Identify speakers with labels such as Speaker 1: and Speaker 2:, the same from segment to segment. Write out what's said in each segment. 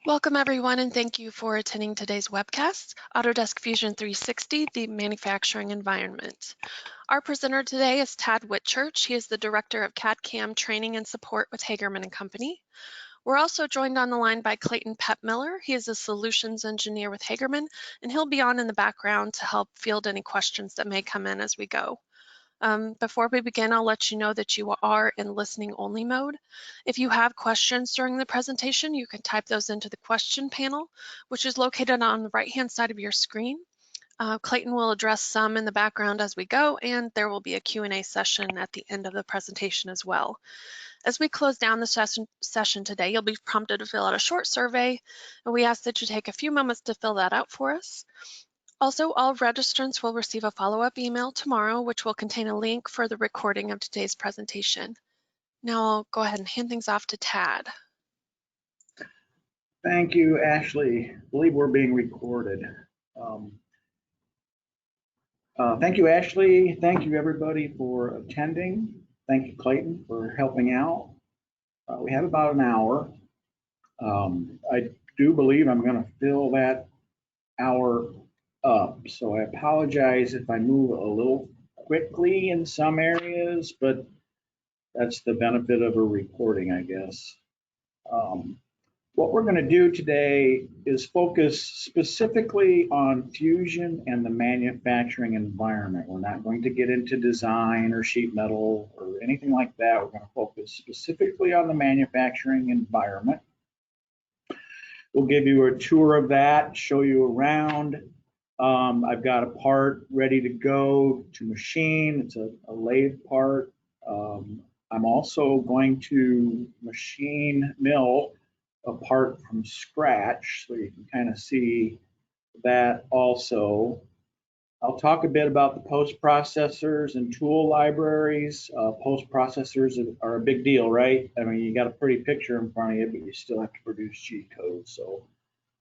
Speaker 1: Welcome everyone, and thank you for attending today's webcast, Autodesk Fusion 360, the manufacturing environment. Our presenter today is Tad Whitchurch. He is the Director of CAD/CAM Training and Support with Hagerman & Company. We're also joined on the line by Clayton Pepmiller. He is a Solutions Engineer with Hagerman, and he'll be on in the background to help field any questions that may come in as we go. Before we begin, I'll let you know that you are in listening only mode. If you have questions during the presentation, you can type those into the question panel, which is located on the right-hand side of your screen. Clayton will address some in the background as we go, and there will be a Q&A session at the end of the presentation as well. As we close down the session today, you'll be prompted to fill out a short survey, and we ask that you take a few moments to fill that out for us. Also, all registrants will receive a follow-up email tomorrow, which will contain a link for the recording of today's presentation. Now I'll go ahead and hand things off to Tad.
Speaker 2: Thank you, Ashley. I believe we're being recorded. Thank you, Ashley. Thank you, everybody, for attending. Thank you, Clayton, for helping out. We have about an hour. I do believe I'm going to fill that hour up. So I apologize if I move a little quickly in some areas, but that's the benefit of a recording, I guess. What we're going to do today is focus specifically on Fusion and the manufacturing environment. We're not going to get into design or sheet metal or anything like that. We're going to focus specifically on the manufacturing environment. We'll give you a tour of that, show you around. I've got a part ready to go to machine. It's a lathe part. I'm also going to machine mill a part from scratch, so you can kind of see that also. I'll talk a bit about the post-processors and tool libraries. Post-processors are a big deal, right? I mean, you got a pretty picture in front of you, but you still have to produce G code, so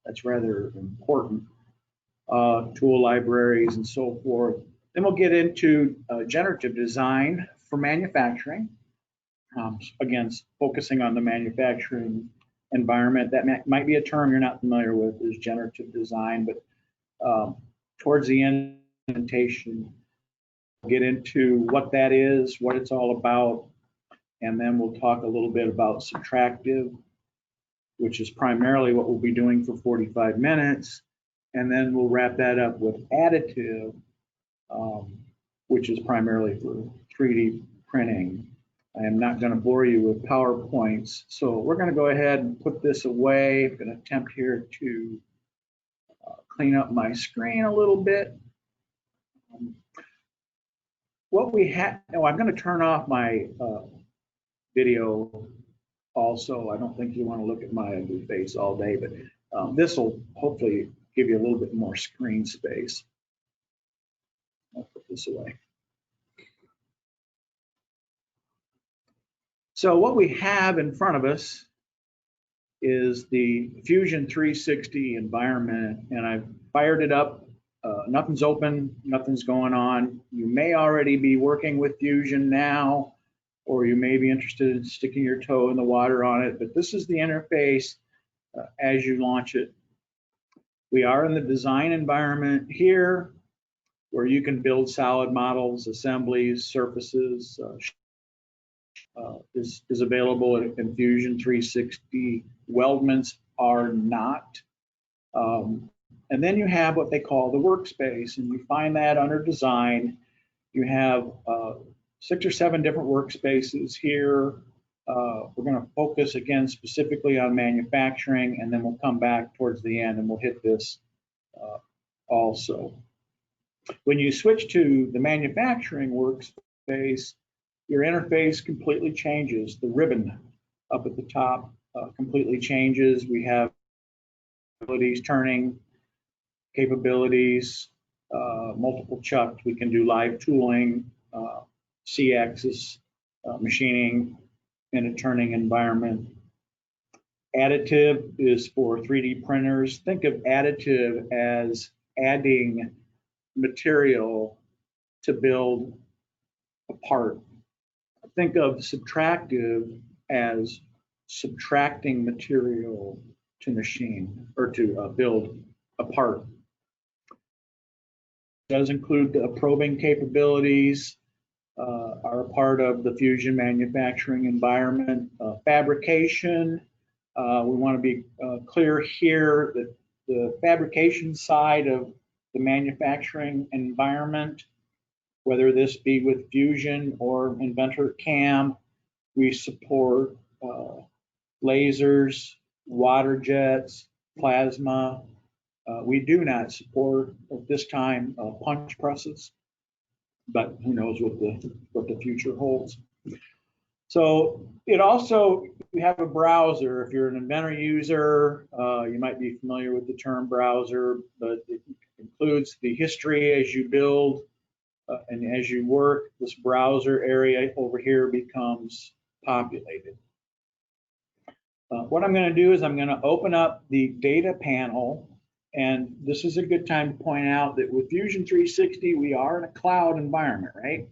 Speaker 2: that's rather important. Tool libraries and so forth. Then we'll get into generative design for manufacturing. Again, focusing on the manufacturing environment. That might be a term you're not familiar with, is generative design, but towards the end of the presentation, we'll get into what that is, what it's all about, and then we'll talk a little bit about subtractive, which is primarily what we'll be doing for 45 minutes. And then we'll wrap that up with additive, which is primarily for 3D printing. I am not going to bore you with PowerPoints, so we're going to go ahead and put this away. I'm going to attempt here to clean up my screen a little bit. What we have, oh, I'm going to turn off my video also. I don't think you want to look at my ugly face all day, but this will hopefully give you a little bit more screen space. I'll put this away. So what we have in front of us is the Fusion 360 environment, and I've fired it up. Nothing's open, nothing's going on. You may already be working with Fusion now, or you may be interested in sticking your toe in the water on it, but this is the interface as you launch it. We are in the design environment here, where you can build solid models, assemblies, surfaces, is available in Fusion 360. Weldments are not. And then you have what they call the workspace, and you find that under design. You have 6 or 7 different workspaces here. We're going to focus again specifically on manufacturing, and then we'll come back towards the end and we'll hit this also. When you switch to the manufacturing workspace, your interface completely changes. The ribbon up at the top completely changes. We have abilities, turning capabilities, multiple chucks. We can do live tooling, C-axis machining in a turning environment. Additive is for 3D printers. Think of additive as adding material to build a part. Think of subtractive as subtracting material machine or to build a part. It does include probing capabilities, are a part of the Fusion manufacturing environment. Fabrication, we want to be clear here that the fabrication side of the manufacturing environment, whether this be with Fusion or InventorCAM, we support lasers, water jets, plasma. We do not support at this time punch presses, but who knows what the future holds. So it also, you have a browser. If you're an Inventor user, you might be familiar with the term browser, but it includes the history as you build and as you work. This browser area over here becomes populated. What I'm going to do is I'm going to open up the data panel, and this is a good time to point out that with Fusion 360, we are in a cloud environment, right?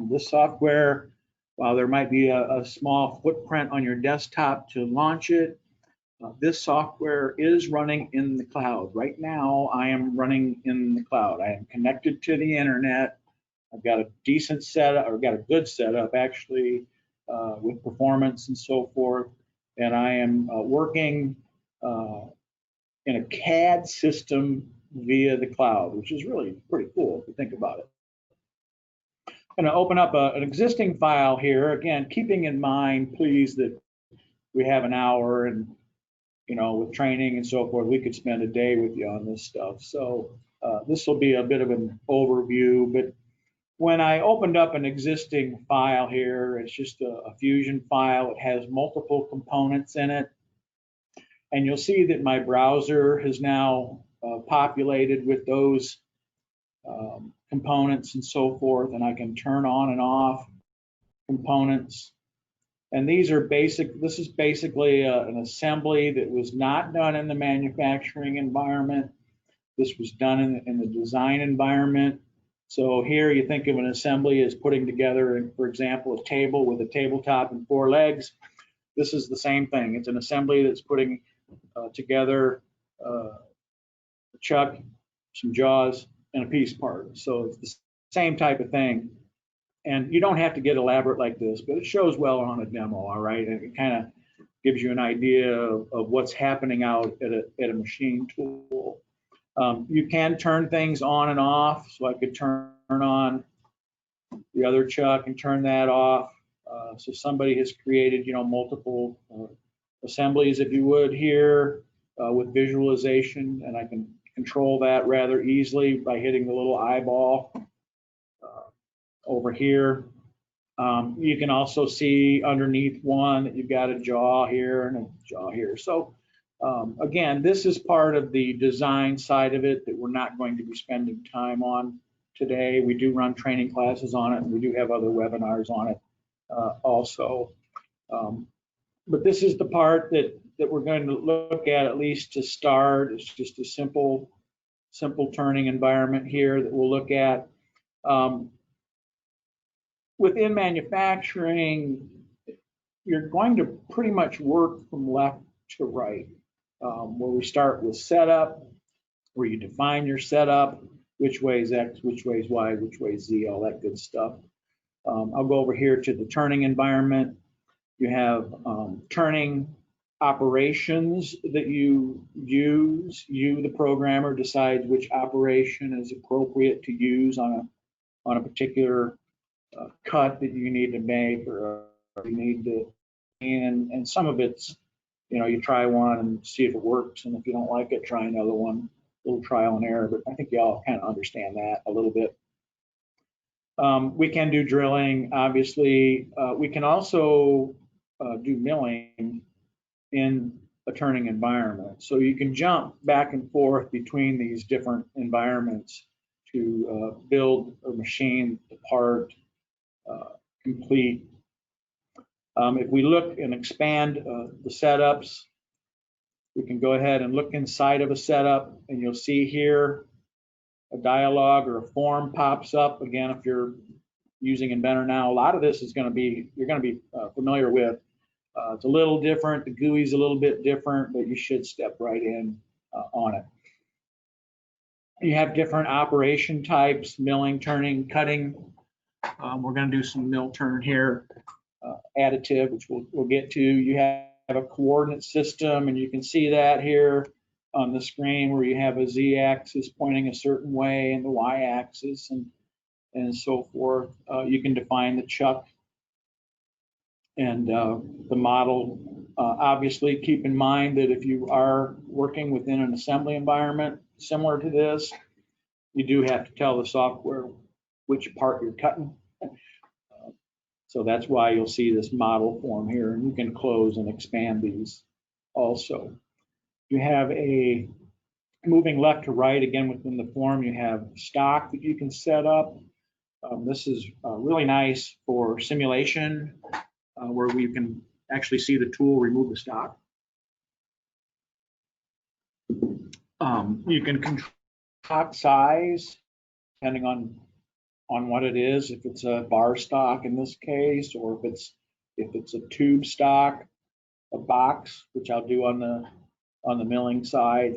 Speaker 2: This software, while there might be a small footprint on your desktop to launch it, this software is running in the cloud. Right now, I am running in the cloud. I am connected to the internet. I've got a decent setup, or got a good setup actually, with performance and so forth. And I am working in a CAD system via the cloud, which is really pretty cool if you think about it. I'm going to open up an existing file here. Again, keeping in mind, please, that we have an hour, and with training and so forth, we could spend a day with you on this stuff. So this will be a bit of an overview, but when I opened up an existing file here, it's just a Fusion file. It has multiple components in it. And you'll see that my browser has now populated with those components and so forth. And I can turn on and off components. And these are basic. This is basically an assembly that was not done in the manufacturing environment. This was done in the design environment. So here you think of an assembly as putting together, for example, a table with a tabletop and 4 legs. This is the same thing. It's an assembly that's putting together a chuck, some jaws, and a piece part. So it's the same type of thing. And you don't have to get elaborate like this, but it shows well on a demo, all right? And it kind of gives you an idea of what's happening out at a machine tool. You can turn things on and off. So I could turn on the other chuck and turn that off. So somebody has created, multiple assemblies, if you would, here with visualization, and I can control that rather easily by hitting the little eyeball over here. You can also see underneath one that you've got a jaw here and a jaw here. So again, this is part of the design side of it that we're not going to be spending time on today. We do run training classes on it, and we do have other webinars on it also. But this is the part that we're going to look at least to start. It's just a simple turning environment here that we'll look at. Within manufacturing, you're going to pretty much work from left to right, where we start with setup, where you define your setup, which way is X, which way is Y, which way is Z, all that good stuff. I'll go over here to the turning environment. You have turning operations that you use. You, the programmer, decides which operation is appropriate to use on a particular cut that you need to make, or you need to, and some of it's, you try one and see if it works, and if you don't like it, try another one. A little trial and error, but I think you all kind of understand that a little bit. We can do drilling, obviously. We can also do milling in a turning environment. So you can jump back and forth between these different environments to build or machine the part complete. If we look and expand the setups, we can go ahead and look inside of a setup, and you'll see here a dialog or a form pops up. Again, if you're using Inventor now, a lot of this is going to be, you're going to be familiar with. It's a little different. The GUI's a little bit different, but you should step right in on it. You have different operation types: milling, turning, cutting. We're going to do some mill turn here. Additive, which we'll get to. You have a coordinate system, and you can see that here on the screen, where you have a z-axis pointing a certain way and the y-axis and so forth. You can define the chuck and the model. Obviously, keep in mind that if you are working within an assembly environment similar to this, you do have to tell the software which part you're cutting. So that's why you'll see this model form here, and you can close and expand these also. You have a moving left to right, again, within the form, you have stock that you can set up. This is really nice for simulation, where we can actually see the tool remove the stock. You can control stock size depending on what it is, if it's a bar stock in this case, or if it's a tube stock, a box, which I'll do on the milling side.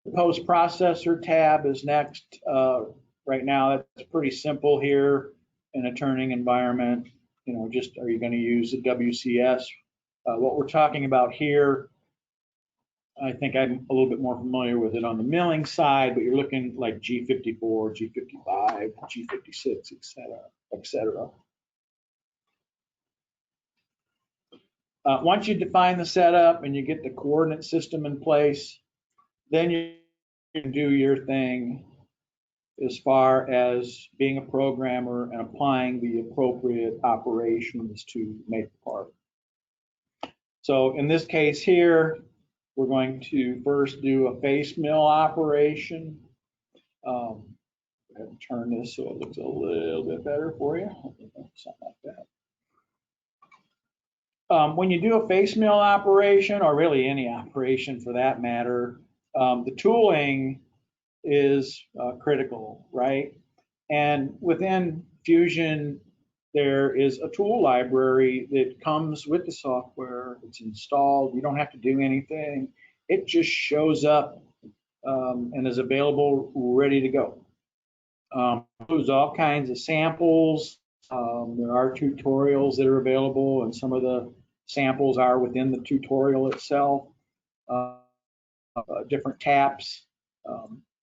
Speaker 2: The post-processor tab is next. Right now, that's pretty simple here in a turning environment. You know, just are you going to use the WCS? What we're talking about here, I think I'm a little bit more familiar with it on the milling side, but you're looking like G54, G55, G56, et cetera, et cetera. Once you define the setup and you get the coordinate system in place, then you can do your thing as far as being a programmer and applying the appropriate operations to make the part. So in this case here, we're going to first do a face mill operation. Go ahead and turn this so it looks a little bit better for you. Something like that. When you do a face mill operation, or really any operation for that matter, the tooling is critical, right? And within Fusion, there is a tool library that comes with the software. It's installed. You don't have to do anything. It just shows up and is available, ready to go. Includes all kinds of samples. There are tutorials that are available, and some of the samples are within the tutorial itself. Different taps,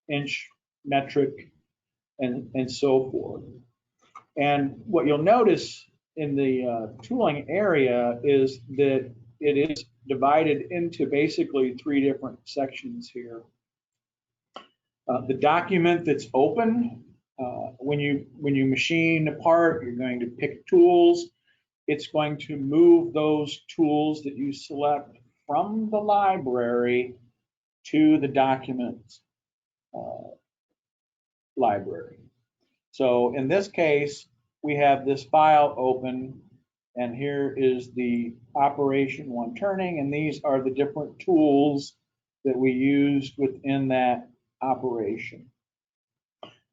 Speaker 2: inch, metric, and so forth. And what you'll notice in the tooling area is that it is divided into basically 3 different sections here. The document that's open, when you machine a part, you're going to pick tools. It's going to move those tools that you select from the library to the documents library. So in this case, we have this file open, and here is the operation 1 turning, and these are the different tools that we used within that operation.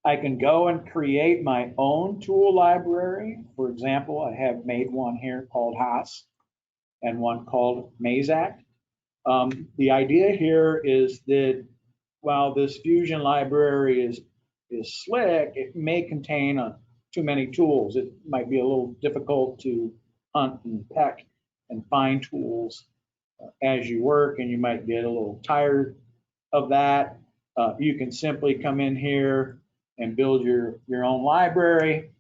Speaker 2: I can go and create my own tool library. For example, I have made one here called Haas and one called Mazak. The idea here is that while this Fusion library is slick, it may contain too many tools. It might be a little difficult to hunt and peck and find tools as you work, and you might get a little tired of that. You can simply come in here and build your own library.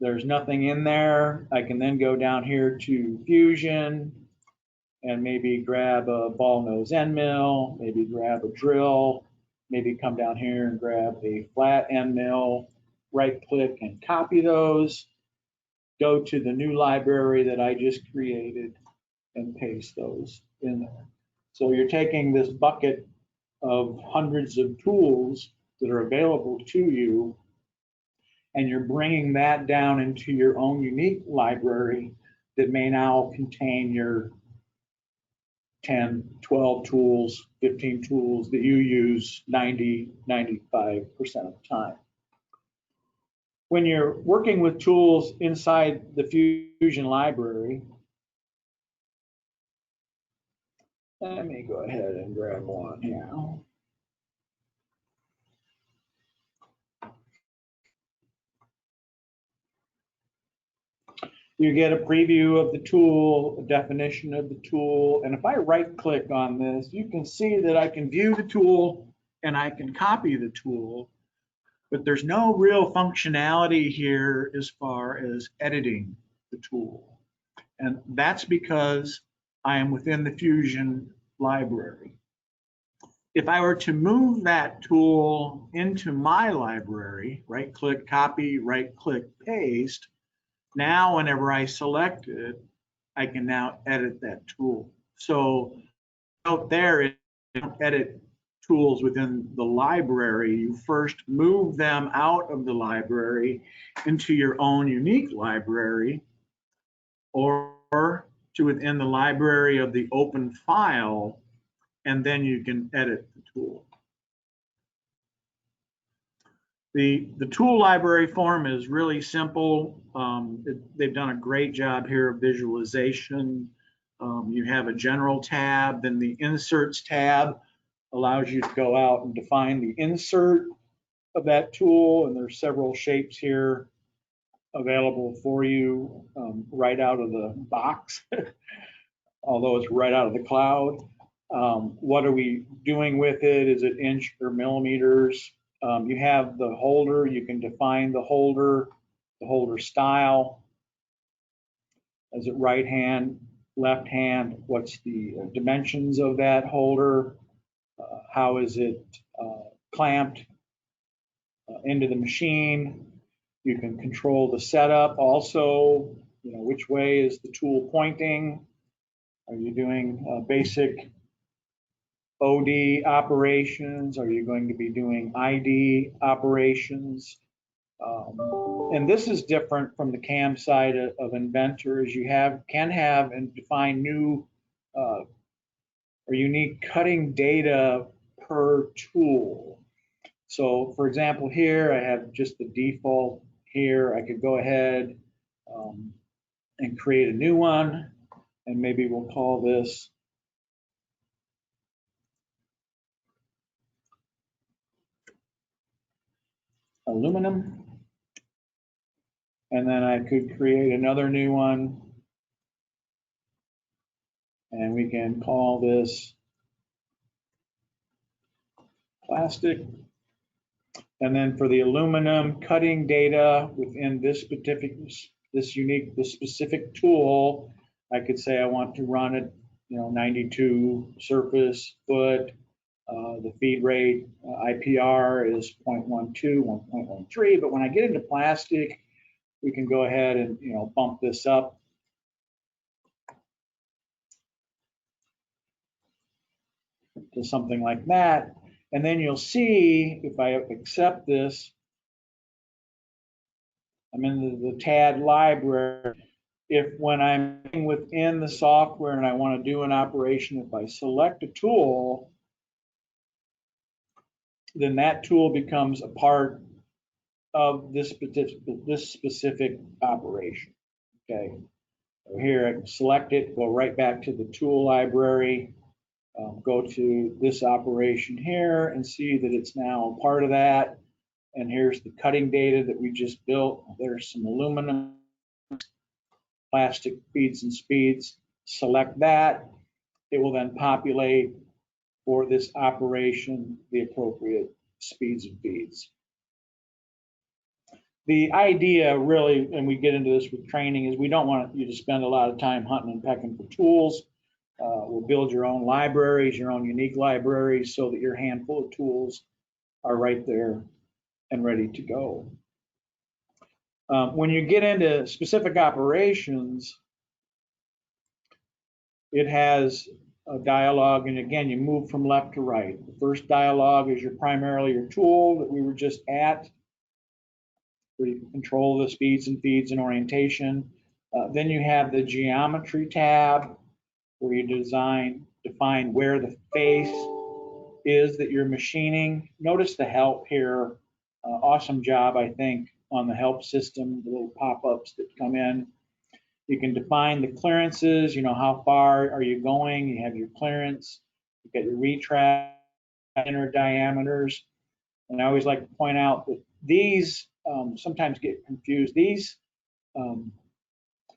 Speaker 2: There's nothing in there. I can then go down here to Fusion and maybe grab a ball nose end mill, maybe grab a drill, maybe come down here and grab a flat end mill, right click and copy those, go to the new library that I just created and paste those in there. So you're taking this bucket of hundreds of tools that are available to you, and you're bringing that down into your own unique library that may now contain your 10, 12 tools, 15 tools that you use 90, 95% of the time. When you're working with tools inside the Fusion library, Let me go ahead and grab one here. You get a preview of the tool, a definition of the tool, and if I right click on this, you can see that I can view the tool and I can copy the tool, but there's no real functionality here as far as editing the tool. And that's because I am within the Fusion library. If I were to move that tool into my library, right click, copy, right click, paste, now, whenever I select it, I can now edit that tool. So out there, you don't edit tools within the library. You first move them out of the library into your own unique library or to within the library of the open file, and then you can edit the tool. The tool library form is really simple. They've done a great job here of visualization. You have a general tab, then the inserts tab allows you to go out and define the insert of that tool, and there's several shapes here available for you right out of the box, although it's right out of the cloud. What are we doing with it? Is it inch or millimeters? You have the holder, you can define the holder style. Is it right hand, left hand? What's the dimensions of that holder? How is it clamped into the machine? You can control the setup also, which way is the tool pointing? Are you doing basic OD operations? Are you going to be doing ID operations? And this is different from the CAM side of Inventor, as you can have and define new or unique cutting data per tool. So for example, here I have just the default here. I could go ahead and create a new one, and maybe we'll call this aluminum. And then I could create another new one, and we can call this plastic. And then for the aluminum cutting data within this specific tool, I could say I want to run it, 92 surface foot. The feed rate IPR is 0.12, 1.13. But when I get into plastic, we can go ahead and bump this up to something like that. And then you'll see if I accept this, I'm in the TAD library. If when I'm within the software and I want to do an operation, if I select a tool, then that tool becomes a part of this specific operation. Okay. So here I can select it, go right back to the tool library, go to this operation here and see that it's now a part of that. And here's the cutting data that we just built. There's some aluminum, plastic feeds and speeds. Select that. It will then populate for this operation the appropriate speeds and feeds. The idea really, and we get into this with training, is we don't want you to spend a lot of time hunting and pecking for tools. We'll build your own libraries, your own unique libraries, so that your handful of tools are right there and ready to go. When you get into specific operations, it has a dialogue, and again, you move from left to right. The first dialogue is primarily your tool that we were just at, where you can control the speeds and feeds and orientation. Then you have the geometry tab, where you define where the face is that you're machining. Notice the help here. Awesome job, I think, on the help system, the little pop-ups that come in. You can define the clearances, you know, how far are you going? You have your clearance, you got your retract, inner diameters. And I always like to point out that these sometimes get confused. These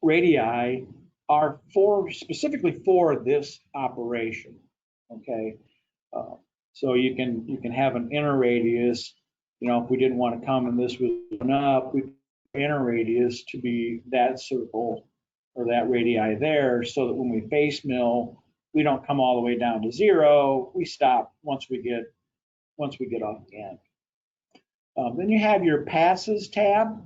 Speaker 2: radii are specifically for this operation. Okay, so you can have an inner radius. You know, if we didn't want to come and this was up, we inner radius to be that circle or that radii there, so that when we face mill, we don't come all the way down to zero. We stop once we get off the end. Then you have your passes tab.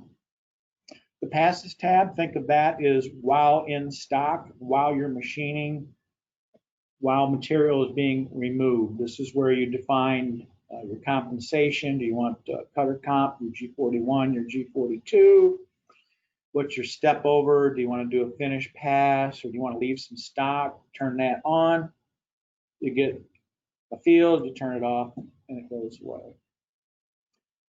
Speaker 2: The passes tab, think of that as while in stock, while you're machining, while material is being removed. This is where you define your compensation. Do you want cutter comp, your G41, your G42? What's your step over? Do you want to do a finish pass, or do you want to leave some stock? Turn that on. You get a field, you turn it off, and it goes away.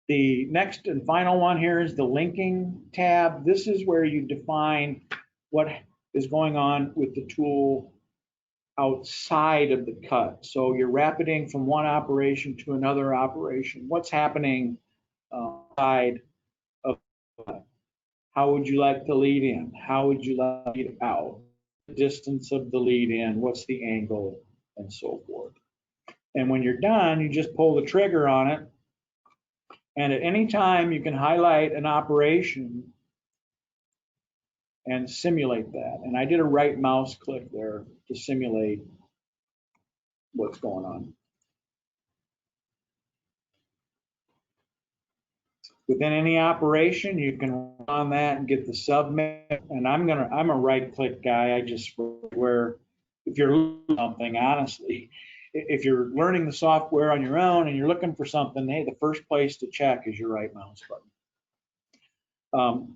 Speaker 2: The next and final one here is the linking tab. This is where you define what is going on with the tool outside of the cut. So you're rapiding from one operation to another operation. What's happening outside of the cut? How would you like the lead in? How would you like the lead out? The distance of the lead in, what's the angle, and so forth. And when you're done, you just pull the trigger on it. And at any time, you can highlight an operation and simulate that. And I did a right mouse click there to simulate what's going on. Within any operation, you can run on that and get the submit. And I'm a right click guy. I just where if you're looking something, honestly, if you're learning the software on your own and you're looking for something, hey, the first place to check is your right mouse button.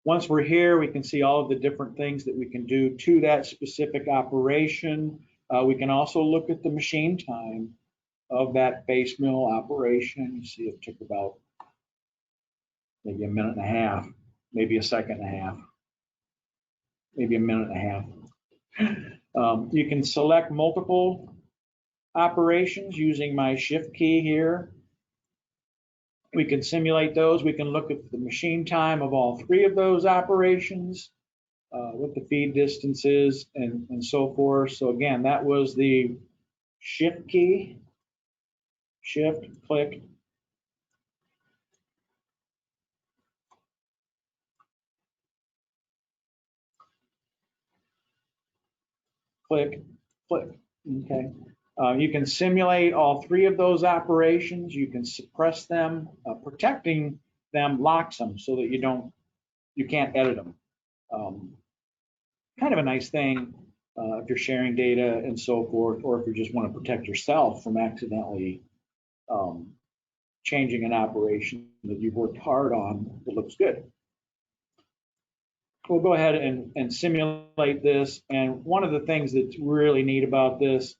Speaker 2: Once we're here, we can see all of the different things that we can do to that specific operation. We can also look at the machine time of that base mill operation. You see it took about maybe a minute and a half, maybe a second and a half, maybe a minute and a half. You can select multiple operations using my shift key here. We can simulate those. We can look at the machine time of all three of those operations, what the feed distance is, and so forth. So again, that was the shift key, shift, click. Click, click, okay. You can simulate all three of those operations. You can suppress them. Protecting them locks them so that you can't edit them. Kind of a nice thing if you're sharing data and so forth, or if you just want to protect yourself from accidentally changing an operation that you've worked hard on that looks good. We'll go ahead and simulate this. And one of the things that's really neat about this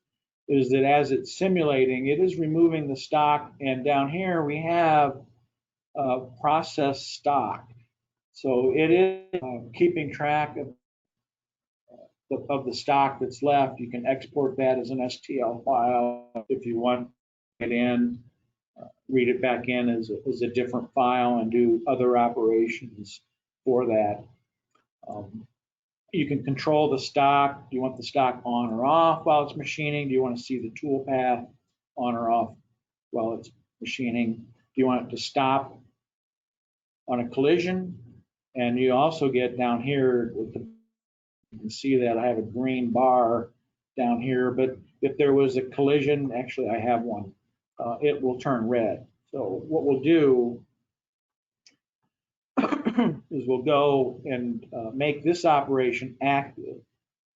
Speaker 2: is that as it's simulating, it is removing the stock. And down here we have process stock. So it is keeping track of the stock that's left. You can export that as an STL file if you want it in, read it back in as a different file and do other operations for that. You can control the stock. Do you want the stock on or off while it's machining? Do you want to see the tool path on or off while it's machining? Do you want it to stop on a collision? And you also get down here, you can see that I have a green bar down here, but if there was a collision, actually I have one, it will turn red. So what we'll do is we'll go and make this operation active.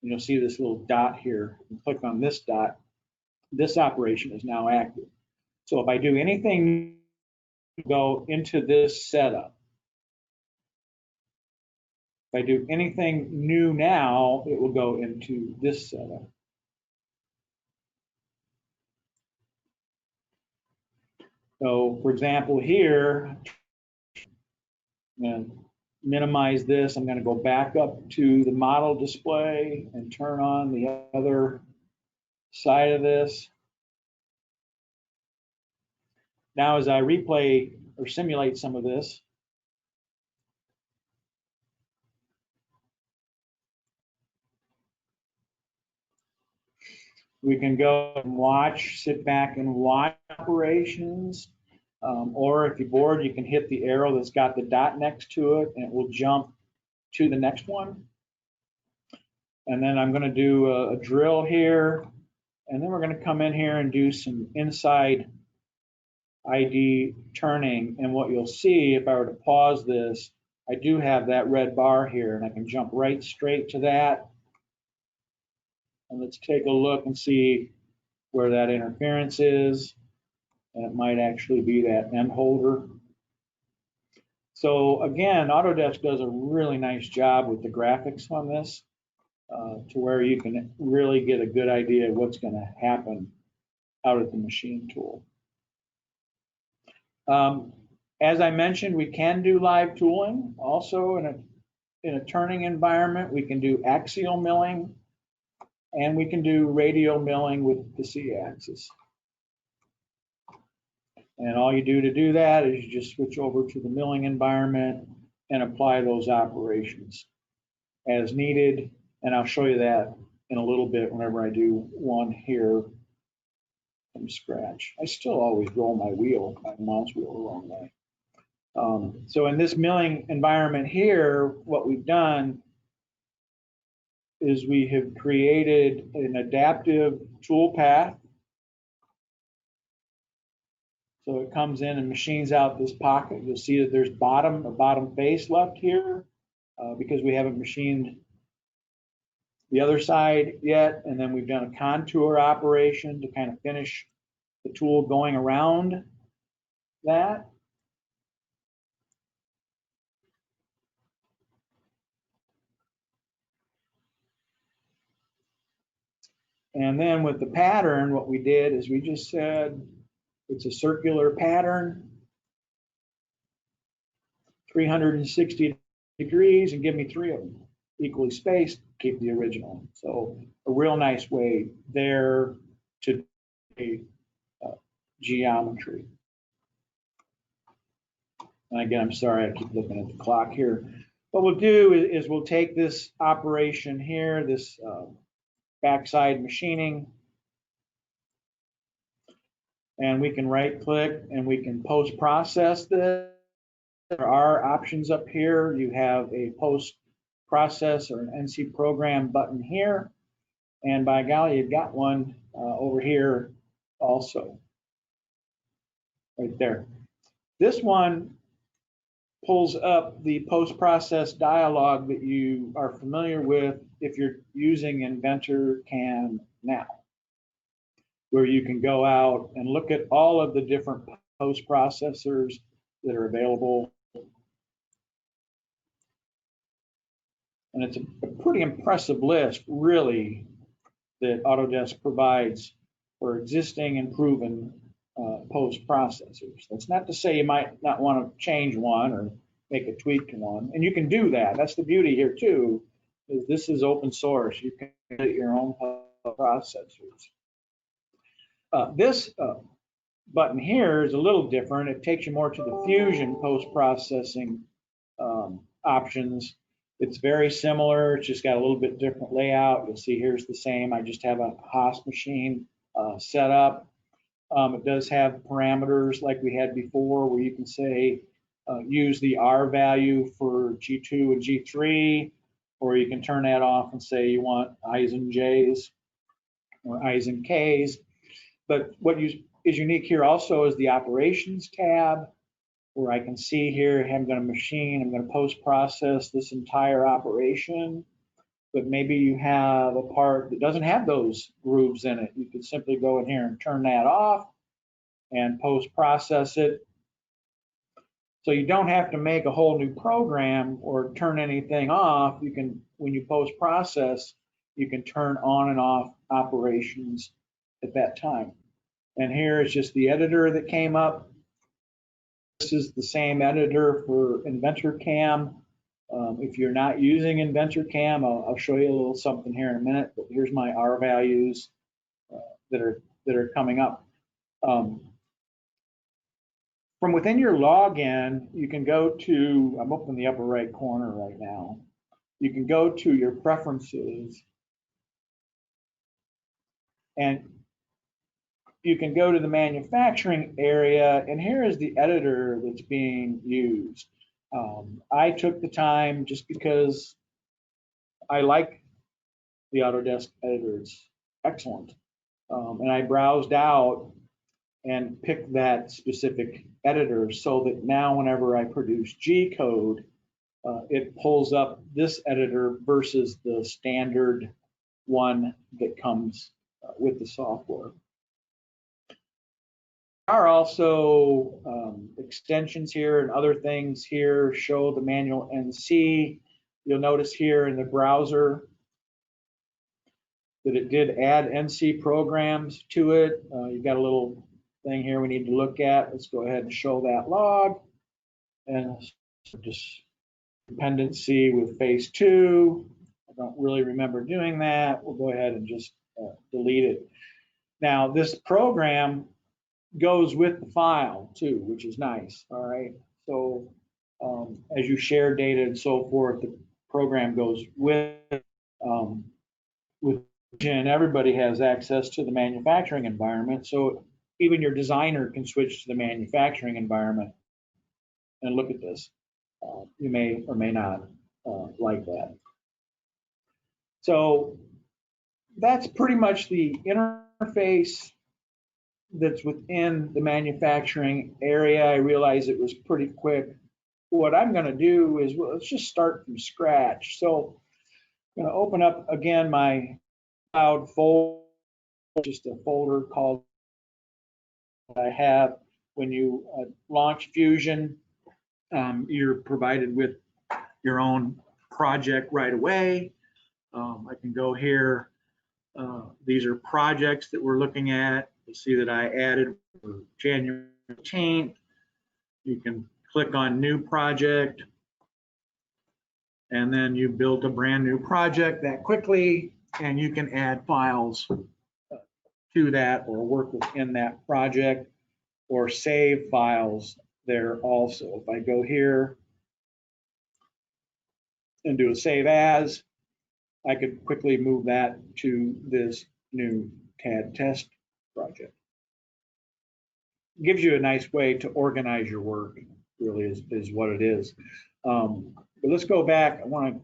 Speaker 2: And you'll see this little dot here. You click on this dot. This operation is now active. So if I do anything, go into this setup. If I do anything new now, it will go into this setup. So for example, here, and minimize this. I'm going to go back up to the model display and turn on the other side of this. Now, as I replay or simulate some of this, we can go and watch, sit back and watch operations. Or if you're bored, you can hit the arrow that's got the dot next to it, and it will jump to the next one. And then I'm going to do a drill here, and then we're going to come in here and do some inside ID turning. And what you'll see, if I were to pause this, I do have that red bar here, and I can jump right straight to that. And let's take a look and see where that interference is. And it might actually be that end holder. So again, Autodesk does a really nice job with the graphics on this, to where you can really get a good idea of what's going to happen out at the machine tool. As I mentioned, we can do live tooling. Also in a turning environment, we can do axial milling, and we can do radial milling with the Z-axis. And all you do to do that is you just switch over to the milling environment and apply those operations as needed. And I'll show you that in a little bit whenever I do one here from scratch. I still always roll my mouse wheel the wrong way. So in this milling environment here, what we've done is we have created an adaptive tool path. So it comes in and machines out this pocket. You'll see that there's a bottom face left here, because we haven't machined the other side yet. And then we've done a contour operation to kind of finish the tool going around that. And then with the pattern, what we did is we just said, it's a circular pattern, 360 degrees, and give me 3 of them equally spaced, keep the original. So a real nice way there to do geometry. And again, I'm sorry, I keep looking at the clock here. What we'll do is we'll take this operation here, this backside machining, and we can right click and we can post process this. There are options up here. You have a post process or an NC program button here. And by golly, you've got one over here also, right there. This one pulls up the post-process dialog that you are familiar with if you're using InventorCAM now, where you can go out and look at all of the different post-processors that are available. And it's a pretty impressive list, really, that Autodesk provides for existing and proven post-processors. That's not to say you might not want to change one or make a tweak to one. And you can do that. That's the beauty here, too, is this is open source. You can create your own processors. This button here is a little different. It takes you more to the Fusion post-processing options. It's very similar. It's just got a little bit different layout. You'll see here's the same. I just have a Haas machine set up. It does have parameters like we had before, where you can say use the R value for G2 and G3, or you can turn that off and say you want I's and J's or I's and K's. But what is unique here also is the operations tab, where I can see here, I'm going to machine, I'm going to post-process this entire operation. But maybe you have a part that doesn't have those grooves in it. You could simply go in here and turn that off and post-process it. So you don't have to make a whole new program or turn anything off. You can, when you post-process, you can turn on and off operations at that time. And here is just the editor that came up. This is the same editor for InventorCAM. If you're not using InventorCAM, I'll show you a little something here in a minute, but here's my R values that are coming up. From within your login, you can go to, I'm up in the upper right corner right now. You can go to your preferences and you can go to the manufacturing area, and here is the editor that's being used. I took the time just because I like the Autodesk editor. It's excellent. And I browsed out and picked that specific editor so that now whenever I produce G code, it pulls up this editor versus the standard one that comes with the software. There are also extensions here and other things here show the manual NC. You'll notice here in the browser that it did add NC programs to it. You've got a little thing here we need to look at. Let's go ahead and show that log. And just dependency with phase 2. I don't really remember doing that. We'll go ahead and just delete it. Now this program goes with the file too, which is nice. All right. So as you share data and so forth, the program goes with and everybody has access to the manufacturing environment. So even your designer can switch to the manufacturing environment and look at this. You may or may not like that. So that's pretty much the interface that's within the manufacturing area. I realize it was pretty quick. What I'm going to do is, well, let's just start from scratch. So I'm going to open up again my cloud folder, just a folder called I have. When you launch Fusion, you're provided with your own project right away. I can go here. These are projects that we're looking at. You'll see that I added for January 18th. You can click on new project, and then you build a brand new project that quickly, and you can add files to that or work within that project or save files there also. If I go here and do a save as, I could quickly move that to this new CAD test project. It gives you a nice way to organize your work, really is what it is. But let's go back. I want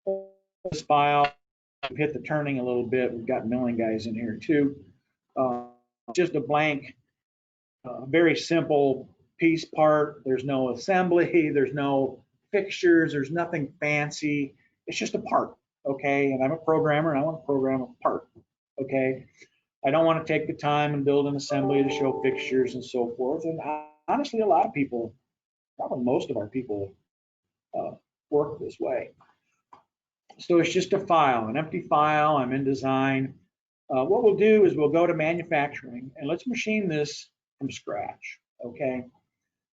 Speaker 2: to this file, hit the turning a little bit. We've got milling guys in here too. Just a blank, very simple piece part. There's no assembly, there's no fixtures, there's nothing fancy. It's just a part, okay? And I'm a programmer and I want to program a part, okay? I don't want to take the time and build an assembly to show fixtures and so forth. And honestly, a lot of people, probably most of our people, work this way. So it's just a file, an empty file. I'm in design. What we'll do is we'll go to manufacturing and let's machine this from scratch, okay?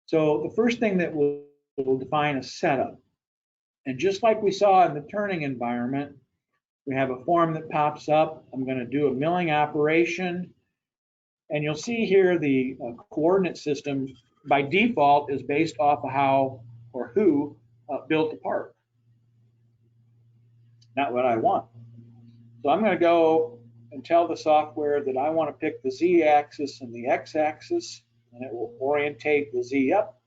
Speaker 2: So the first thing that we'll define a setup. And just like we saw in the turning environment, we have a form that pops up. I'm going to do a milling operation. And you'll see here the coordinate system by default is based off of how or who built the part. Not what I want. So I'm going to go and tell the software that I want to pick the Z-axis and the X-axis, and it will orientate the Z up.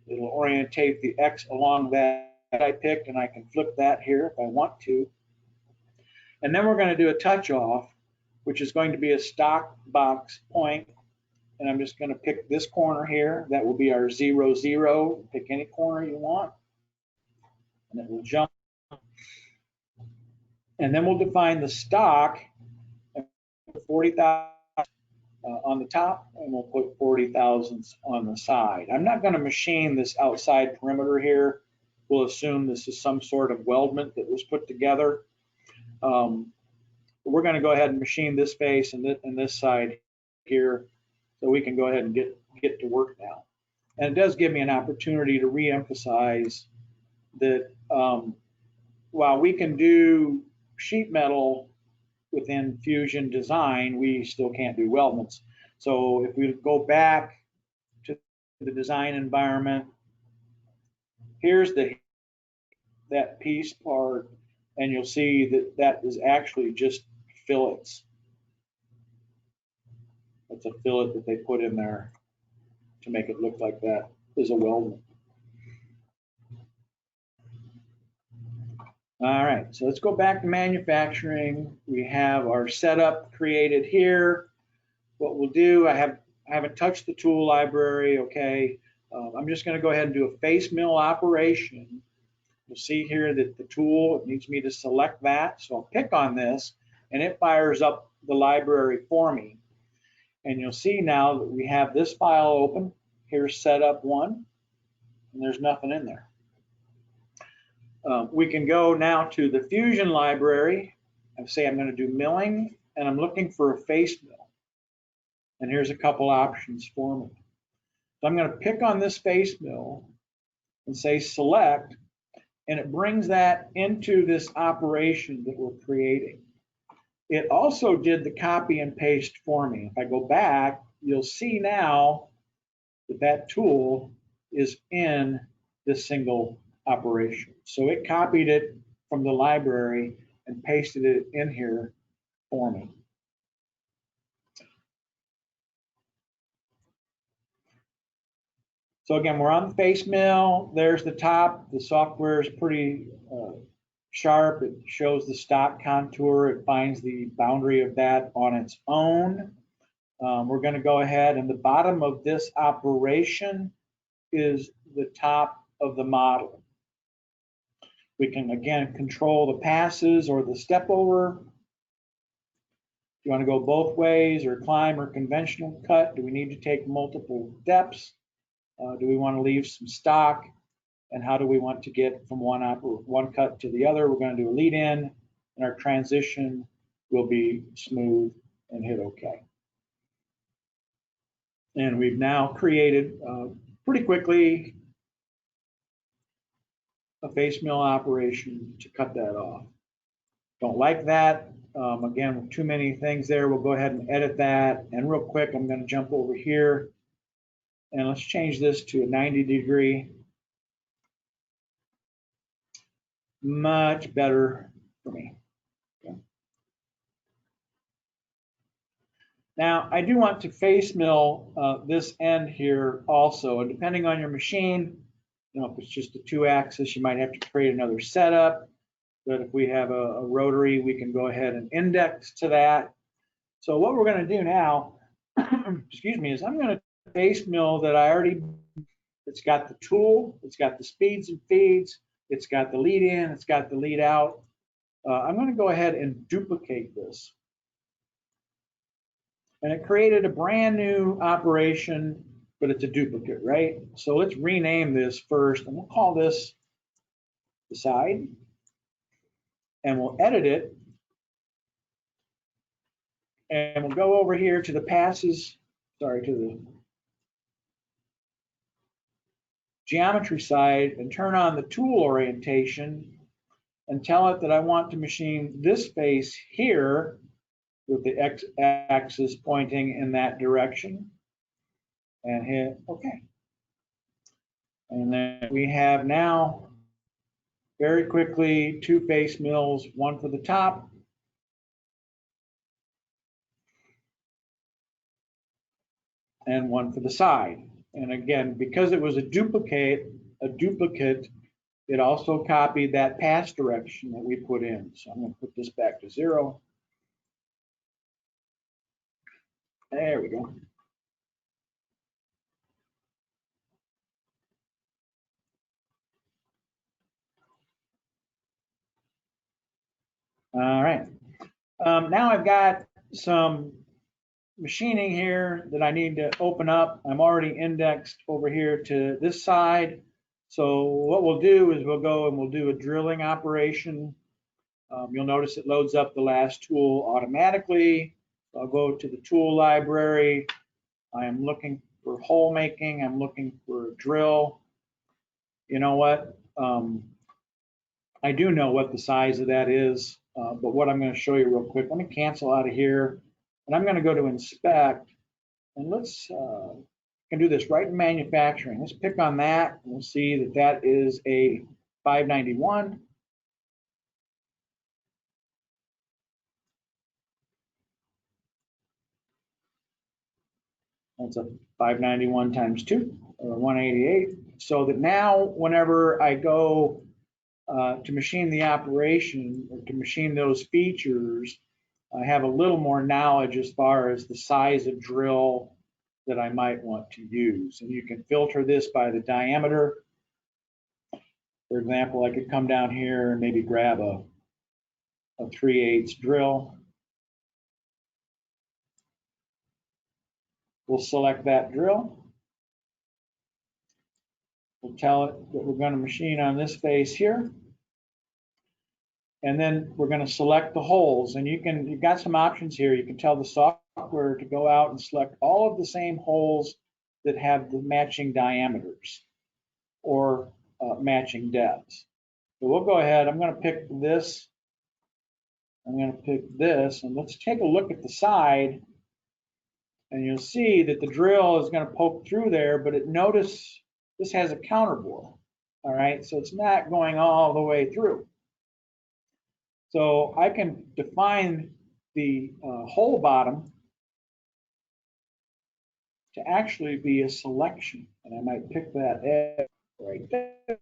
Speaker 2: It'll orientate the X along that I picked, and I can flip that here if I want to. And then we're going to do a touch off, which is going to be a stock box point. And I'm just going to pick this corner here. That will be our 0, 0. Pick any corner you want. And it will jump. And then we'll define the stock, 40,000 on the top, and we'll put 40,000 on the side. I'm not going to machine this outside perimeter here. We'll assume this is some sort of weldment that was put together. We're going to go ahead and machine this face and this side here, so we can go ahead and get to work now. And it does give me an opportunity to re-emphasize that while we can do sheet metal within Fusion Design, we still can't do weldments. So if we go back to the design environment, here's that piece part, and you'll see that that is actually just fillets. That's a fillet that they put in there to make it look like that is a weldment. All right, so let's go back to manufacturing. We have our setup created here. What we'll do, I haven't touched the tool library, okay. I'm just gonna go ahead and do a face mill operation. You'll see here that the tool, it needs me to select that. So I'll pick on this and it fires up the library for me. And you'll see now that we have this file open. Here's setup 1, and there's nothing in there. We can go now to the Fusion library and say I'm going to do milling, and I'm looking for a face mill. And here's a couple options for me. So I'm going to pick on this face mill and say select, and it brings that into this operation that we're creating. It also did the copy and paste for me. If I go back, you'll see now that that tool is in this single operation. So it copied it from the library and pasted it in here for me. So again, we're on the face mill. There's the top. The software is pretty sharp. It shows the stock contour. It finds the boundary of that on its own. We're going to go ahead, and the bottom of this operation is the top of the model. We can again control the passes or the step over. If you want to go both ways, or climb or conventional cut, do we need to take multiple steps? Do we want to leave some stock? And how do we want to get from one cut to the other? We're going to do a lead in, and our transition will be smooth, and hit OK. And we've now created pretty quickly a face mill operation to cut that off. Don't like that. Again, with too many things there, we'll go ahead and edit that. And real quick, I'm going to jump over here, and let's change this to a 90-degree. Much better for me. Okay. Now, I do want to face mill this end here also, and depending on your machine, you know, if it's just a 2-axis, you might have to create another setup. But if we have a rotary, we can go ahead and index to that. So what we're going to do now, excuse me, is I'm going to face mill that I already. It's got the tool, it's got the speeds and feeds, it's got the lead in, it's got the lead out. I'm going to go ahead and duplicate this. And it created a brand new operation, but it's a duplicate, right? So let's rename this first, and we'll call this the side. And we'll edit it. And we'll go over here to the passes, sorry, to the geometry side, and turn on the tool orientation and tell it that I want to machine this face here with the x-axis pointing in that direction, and hit OK. And then we have now very quickly 2 face mills, one for the top and one for the side. And again, because it was a duplicate, it also copied that pass direction that we put in. So I'm going to put this back to 0. There we go. All right. Now I've got some machining here that I need to open up. I'm already indexed over here to this side. So what we'll do is we'll go and we'll do a drilling operation. You'll notice it loads up the last tool automatically. I'll go to the tool library. I am looking for hole making. I'm looking for a drill. You know what? I do know what the size of that is, but what I'm going to show you real quick, let me cancel out of here, and I'm going to go to inspect, and let's can do this right in manufacturing. Let's pick on that, and we'll see that that is a 591. That's a 591 times 2, or 188. So that now, whenever I go to machine the operation, or to machine those features, I have a little more knowledge as far as the size of drill that I might want to use. And you can filter this by the diameter. For example, I could come down here and maybe grab a 3/8 drill. We'll select that drill. We'll tell it that we're going to machine on this face here. And then we're going to select the holes. And you've got some options here. You can tell the software to go out and select all of the same holes that have the matching diameters or matching depths. So we'll go ahead. I'm going to pick this. I'm going to pick this. And let's take a look at the side. And you'll see that the drill is going to poke through there, but notice this has a counterbore. All right, so it's not going all the way through. So I can define the hole bottom to actually be a selection. And I might pick that edge right there.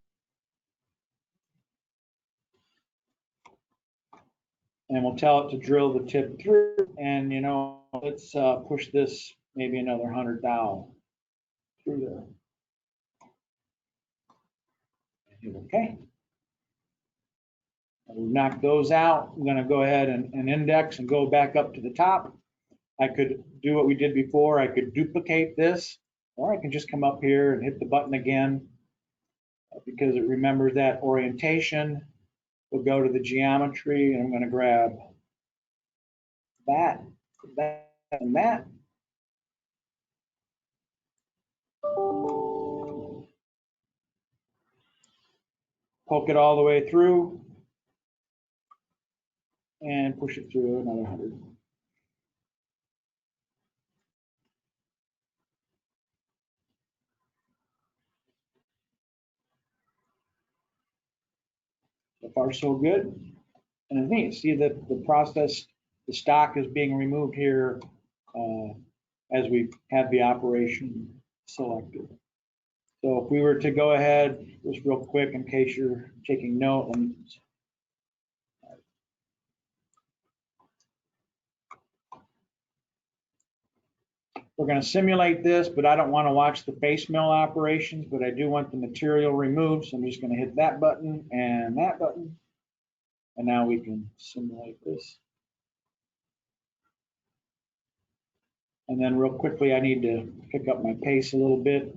Speaker 2: And we'll tell it to drill the tip through. And, you know, let's push this maybe another 100 thou through there. Okay. We'll knock those out. I'm going to go ahead and index and go back up to the top. I could do what we did before. I could duplicate this, or I can just come up here and hit the button again because it remembers that orientation. We'll go to the geometry, and I'm going to grab that, and that. Poke it all the way through and push it through another 100. So far, so good. And it's neat. See that the process, the stock is being removed here as we have the operation selected. So if we were to go ahead, just real quick, in case you're taking note, we're going to simulate this, but I don't want to watch the face mill operations, but I do want the material removed. So I'm just going to hit that button and that button. And now we can simulate this. And then real quickly, I need to pick up my pace a little bit.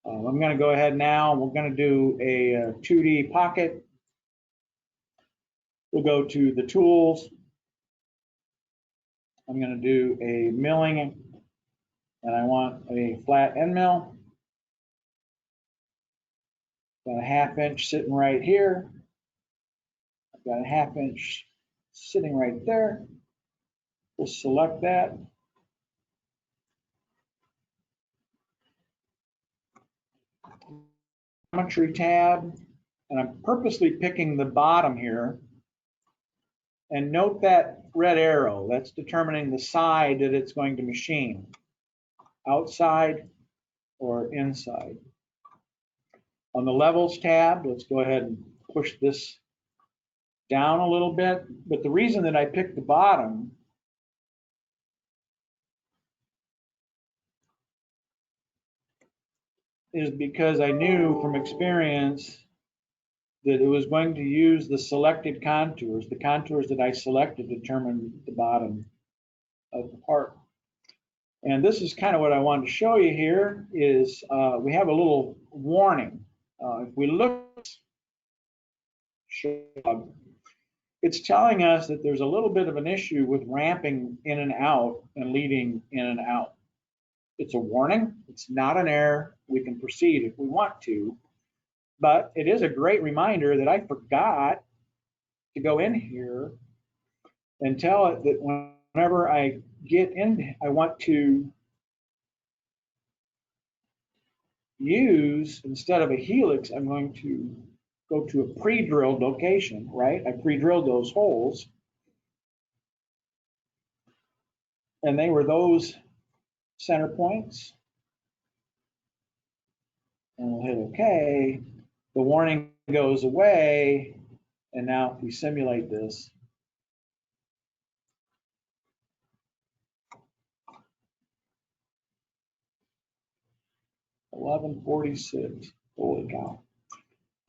Speaker 2: I'm going to go ahead now. We're going to do a 2D pocket. We'll go to the tools. I'm going to do a milling, and I want a flat end mill. Got a 1/2 inch sitting right here. I've got a 1/2 inch sitting right there. We'll select that. Geometry tab, and I'm purposely picking the bottom here. And note that red arrow, that's determining the side that it's going to machine, outside or inside. On the levels tab, let's go ahead and push this down a little bit. But the reason that I picked the bottom is because I knew from experience that it was going to use the selected contours. The contours that I selected determine the bottom of the part. And this is kind of what I wanted to show you here is we have a little warning. If we look, it's telling us that there's a little bit of an issue with ramping in and out and leading in and out. It's a warning. It's not an error. We can proceed if we want to. But it is a great reminder that I forgot to go in here and tell it that whenever I get in, I want to use, instead of a helix, I'm going to go to a pre-drilled location, right? I pre-drilled those holes. And they were those center points. And we'll hit OK. The warning goes away. And now if we simulate this, $11.46. Holy cow.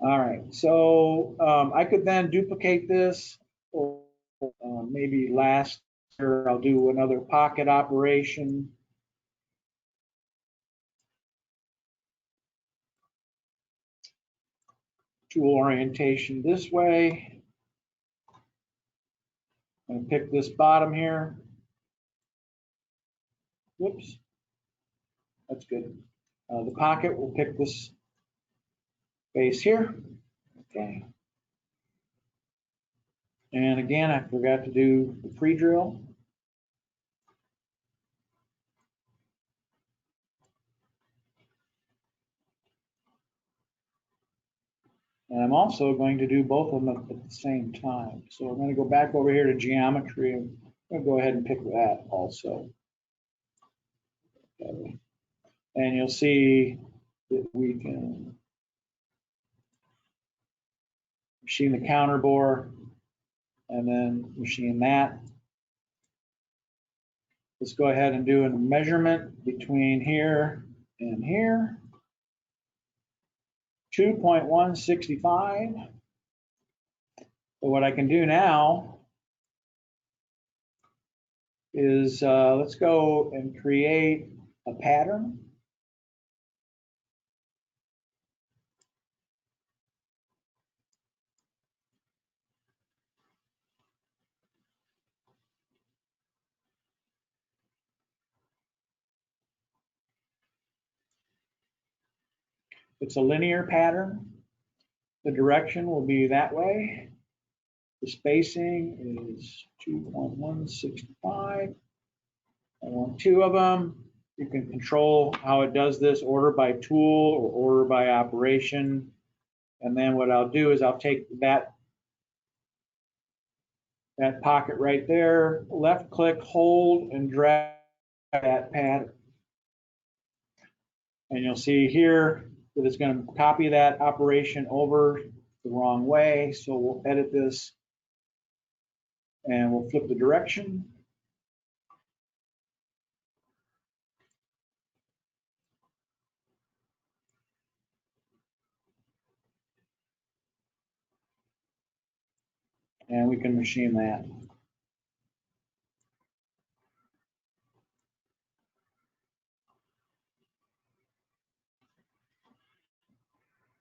Speaker 2: All right, so I could then duplicate this, or maybe last year I'll do another pocket operation. Tool orientation this way. I'm going to pick this bottom here. Whoops, that's good. The pocket will pick this face here. Okay. And again, I forgot to do the pre-drill. And I'm also going to do both of them at the same time. So I'm going to go back over here to geometry. I'm going to go ahead and pick that also. Okay. And you'll see that we can machine the counter bore and then machine that. Let's go ahead and do a measurement between here and here. 2.165. So what I can do now is let's go and create a pattern. It's a linear pattern. The direction will be that way. The spacing is 2.165. I want two of them. You can control how it does this, order by tool or order by operation. And then what I'll do is I'll take that pocket right there, left click, hold, and drag that pattern. And you'll see here that it's going to copy that operation over the wrong way. So we'll edit this and we'll flip the direction. And we can machine that.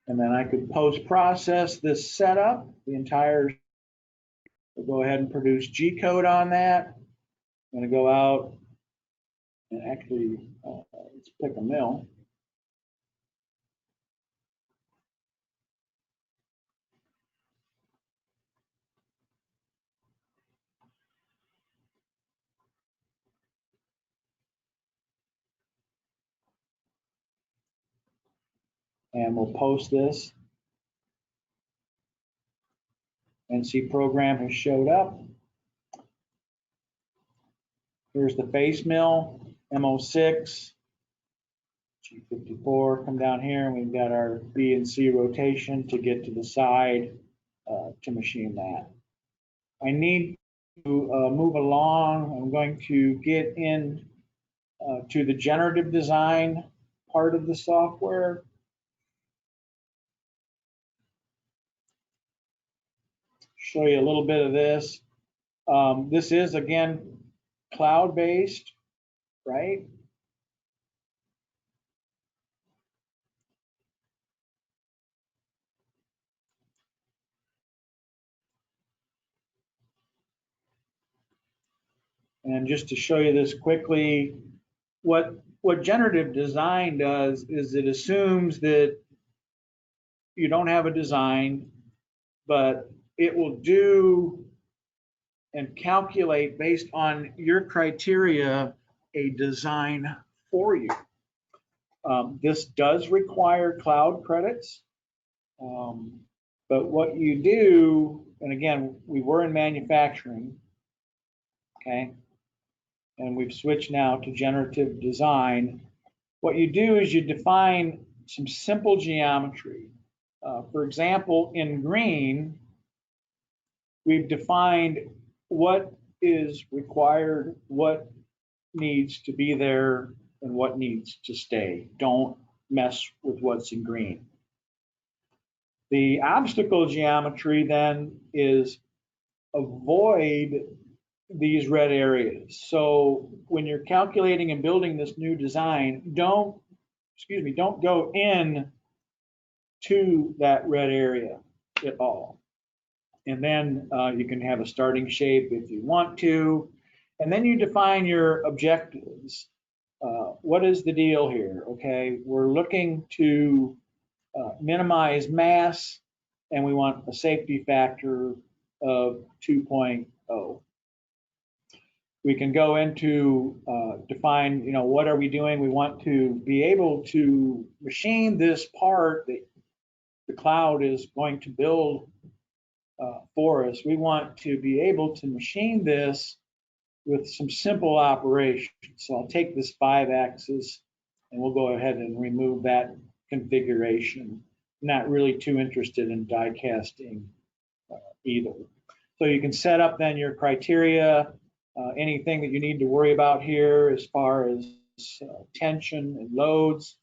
Speaker 2: And then I could post-process this setup, the entire, we'll go ahead and produce G-code on that. I'm going to go out and actually, let's pick a mill. And we'll post this. NC program has showed up. Here's the face mill, MO6, G54. Come down here and we've got our B and C rotation to get to the side to machine that. I need to move along. I'm going to get in to the generative design part of the software. Show you a little bit of this. This is, again, cloud-based, right? And just to show you this quickly, what generative design does is it assumes that you don't have a design, but it will do and calculate based on your criteria a design for you. This does require cloud credits, but what you do, and again, we were in manufacturing, okay, and we've switched now to generative design. What you do is you define some simple geometry. For example, in green, we've defined what is required, what needs to be there, and what needs to stay. Don't mess with what's in green. The obstacle geometry then is avoid these red areas. So when you're calculating and building this new design, don't go in to that red area at all. And then you can have a starting shape if you want to. And then you define your objectives. What is the deal here? Okay, we're looking to minimize mass, and we want a safety factor of 2.0. We can go into define, what are we doing? We want to be able to machine this part that the cloud is going to build for us. We want to be able to machine this with some simple operations. So I'll take this 5-axis and we'll go ahead and remove that configuration. Not really too interested in die casting either. So you can set up then your criteria, anything that you need to worry about here as far as tension and loads.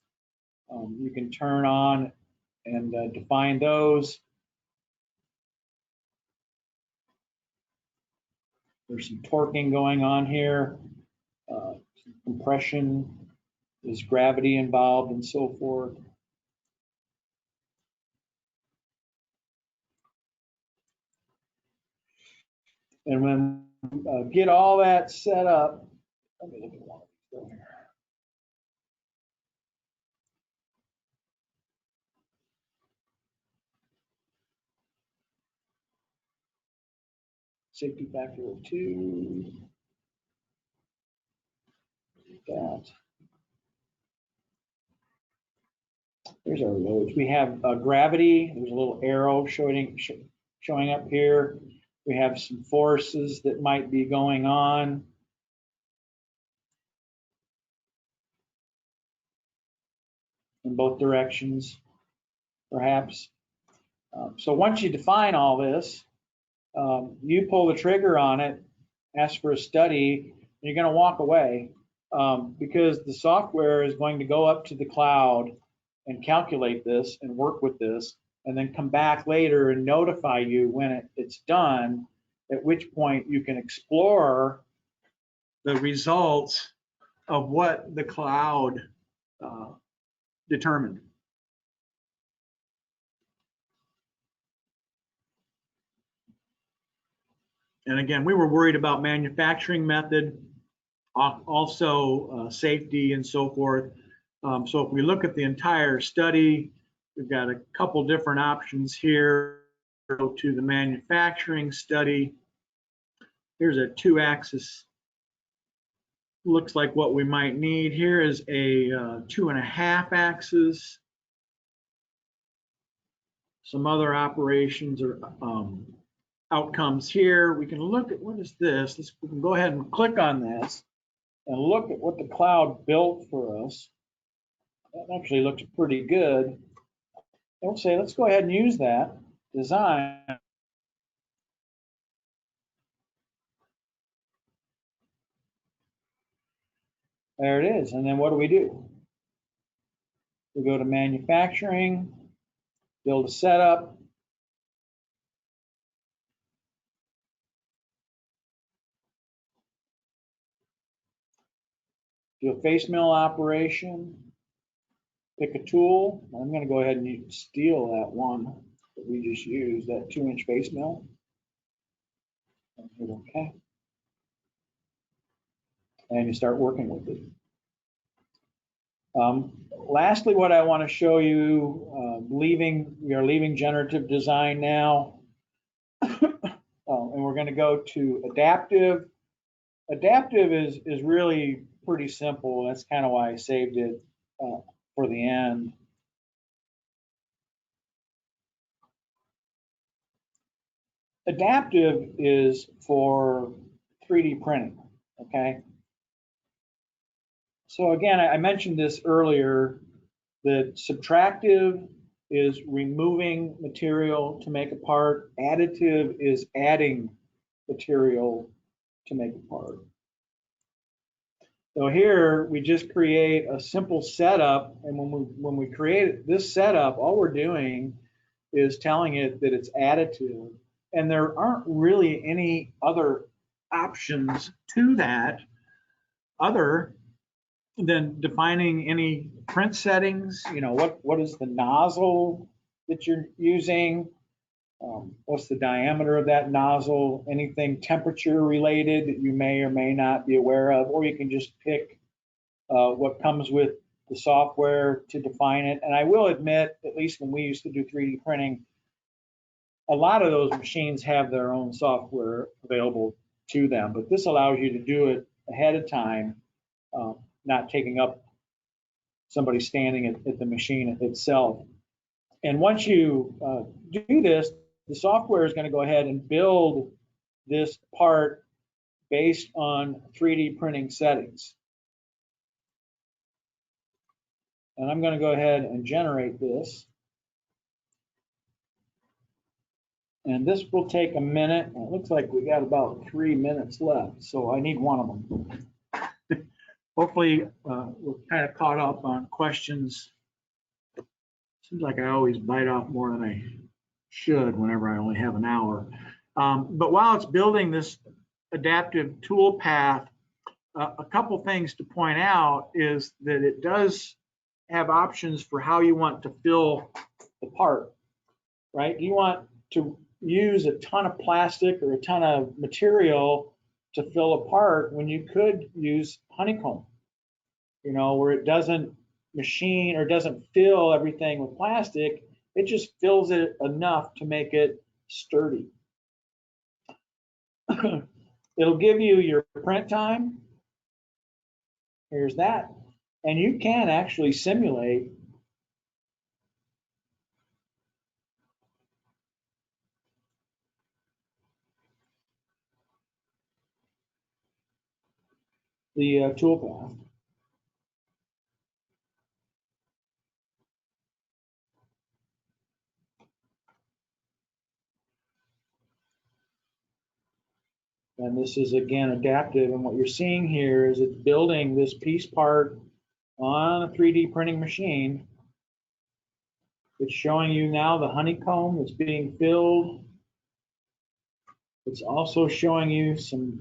Speaker 2: You can turn on and define those. There's some torquing going on here, compression, there's gravity involved and so forth. And when get all that set up, let me look at one of these here. Safety factor of 2. That. Here's our loads. We have gravity. There's a little arrow showing up here. We have some forces that might be going on. In both directions, perhaps. So once you define all this, you pull the trigger on it, ask for a study, and you're going to walk away because the software is going to go up to the cloud and calculate this and work with this, and then come back later and notify you when it's done, at which point you can explore the results of what the cloud determined. And again, we were worried about manufacturing method, also safety and so forth. So if we look at the entire study, we've got a couple different options here. Go to the manufacturing study. Here's a 2-axis. Looks like what we might need. Here is a 2.5-axis. Some other operations or outcomes here. We can look at what is this. We can go ahead and click on this and look at what the cloud built for us. That actually looks pretty good. We'll say, let's go ahead and use that design. There it is. And then what do? We go to manufacturing, build a setup. Do a face mill operation. Pick a tool. I'm going to go ahead and steal that one that we just used, that 2-inch face mill. Okay. And you start working with it. Lastly, what I want to show you, we are leaving generative design now, and we're going to go to adaptive. Adaptive is really pretty simple. That's kind of why I saved it for the end. Adaptive is for 3D printing, okay? So again, I mentioned this earlier, that subtractive is removing material to make a part. Additive is adding material to make a part. So here we just create a simple setup, and when we create this setup, all we're doing is telling it that it's additive, and there aren't really any other options to that other than defining any print settings. You know, what is the nozzle that you're using? What's the diameter of that nozzle? Anything temperature related that you may or may not be aware of, or you can just pick what comes with the software to define it. And I will admit, at least when we used to do 3D printing, a lot of those machines have their own software available to them, but this allows you to do it ahead of time, not taking up somebody standing at the machine itself. And once you do this, the software is going to go ahead and build this part based on 3D printing settings. And I'm going to go ahead and generate this. And this will take a minute. It looks like we got about 3 minutes left, so I need one of them. Hopefully, we're kind of caught up on questions. Seems like I always bite off more than I should whenever I only have an hour. But while it's building this adaptive tool path, a couple things to point out is that it does have options for how you want to fill the part, right? Do you want to use a ton of plastic or a ton of material to fill a part when you could use honeycomb, you know, where it doesn't machine or doesn't fill everything with plastic, it just fills it enough to make it sturdy. It'll give you your print time. Here's that. And you can actually simulate the tool path. And this is, again, adaptive. And what you're seeing here is it's building this piece part on a 3D printing machine. It's showing you now the honeycomb that's being filled. It's also showing you some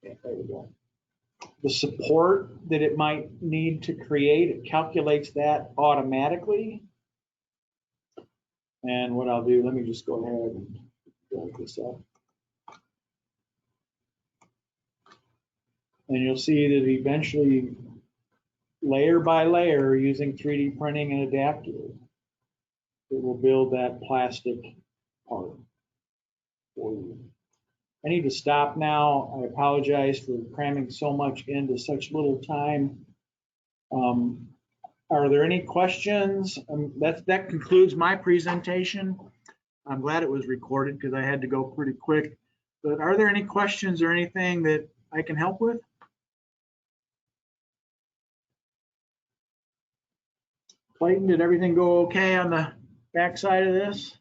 Speaker 2: there we go. The support that it might need to create, it calculates that automatically. And what I'll do, let me just go ahead and drag this up. And you'll see that eventually, layer by layer, using 3D printing and adaptive, it will build that plastic part for you. I need to stop now. I apologize for cramming so much into such little time. Are there any questions? That concludes my presentation. I'm glad it was recorded because I had to go pretty quick. But are there any questions or anything that I can help with? Clayton, did everything go okay on the back side of this?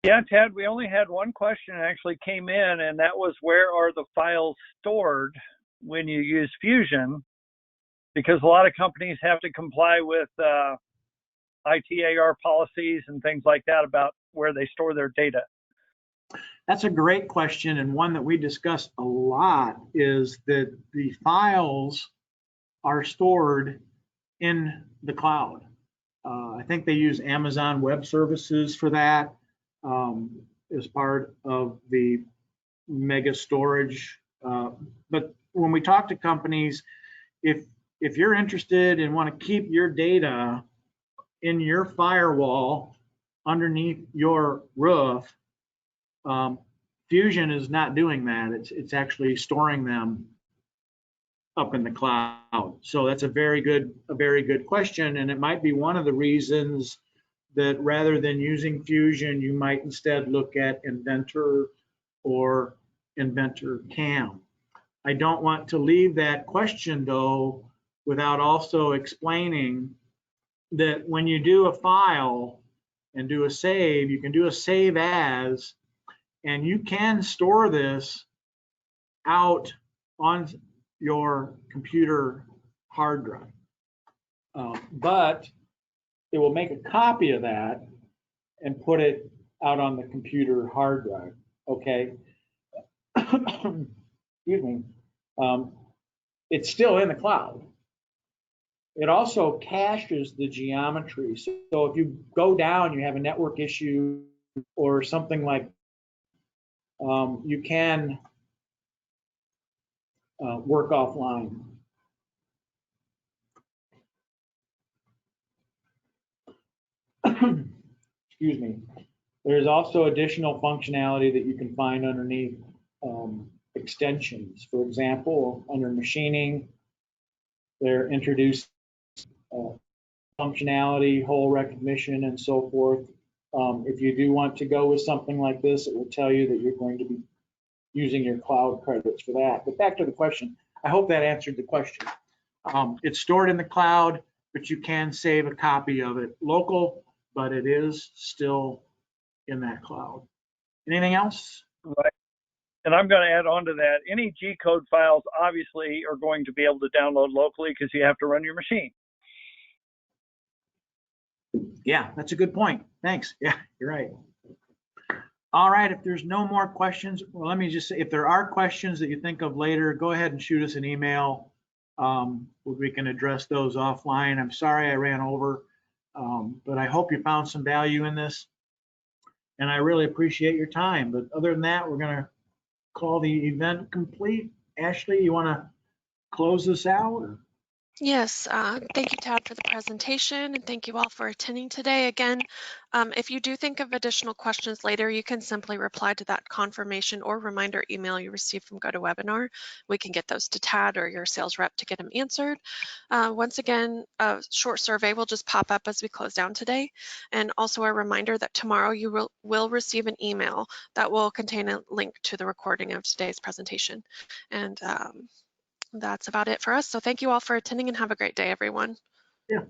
Speaker 3: Yeah, Ted, we only had one question that actually came in, and that was, where are the files stored when you use Fusion? Because a lot of companies have to comply with ITAR policies and things like that about where they store their data.
Speaker 2: That's a great question, and one that we discuss a lot is that the files are stored in the cloud. I think they use Amazon Web Services for that as part of the mega storage. But when we talk to companies, if you're interested and want to keep your data in your firewall underneath your roof, Fusion is not doing that. It's actually storing them up in the cloud. So that's a very good question, and it might be one of the reasons that rather than using Fusion, you might instead look at Inventor or InventorCAM. I don't want to leave that question though without also explaining that when you do a file and do a save, you can do a save as, and you can store this out on your computer hard drive. But it will make a copy of that and put it out on the computer hard drive, okay? Excuse me. It's still in the cloud. It also caches the geometry. So if you go down, you have a network issue or something like, you can work offline. Excuse me. There's also additional functionality that you can find underneath extensions. For example, under machining, they're introduced functionality, hole recognition, and so forth. If you do want to go with something like this, it will tell you that you're going to be using your cloud credits for that. But back to the question, I hope that answered the question. It's stored in the cloud, but you can save a copy of it local, but it is still in that cloud. Anything else?
Speaker 3: Right. And I'm going to add on to that. Any G-code files obviously are going to be able to download locally because you have to run your machine.
Speaker 2: Yeah, that's a good point. Thanks. Yeah, you're right. All right, if there's no more questions, well, let me just say, if there are questions that you think of later, go ahead and shoot us an email. We can address those offline. I'm sorry I ran over, but I hope you found some value in this. And I really appreciate your time. But other than that, we're going to call the event complete. Ashley, you want to close this out? Or?
Speaker 1: Yes, thank you, Tad, for the presentation, and thank you all for attending today. Again, if you do think of additional questions later, you can simply reply to that confirmation or reminder email you received from GoToWebinar. We can get those to Tad or your sales rep to get them answered. Once again, a short survey will just pop up as we close down today. And also a reminder that tomorrow you will receive an email that will contain a link to the recording of today's presentation. And that's about it for us. So thank you all for attending and have a great day, everyone.
Speaker 2: Yeah.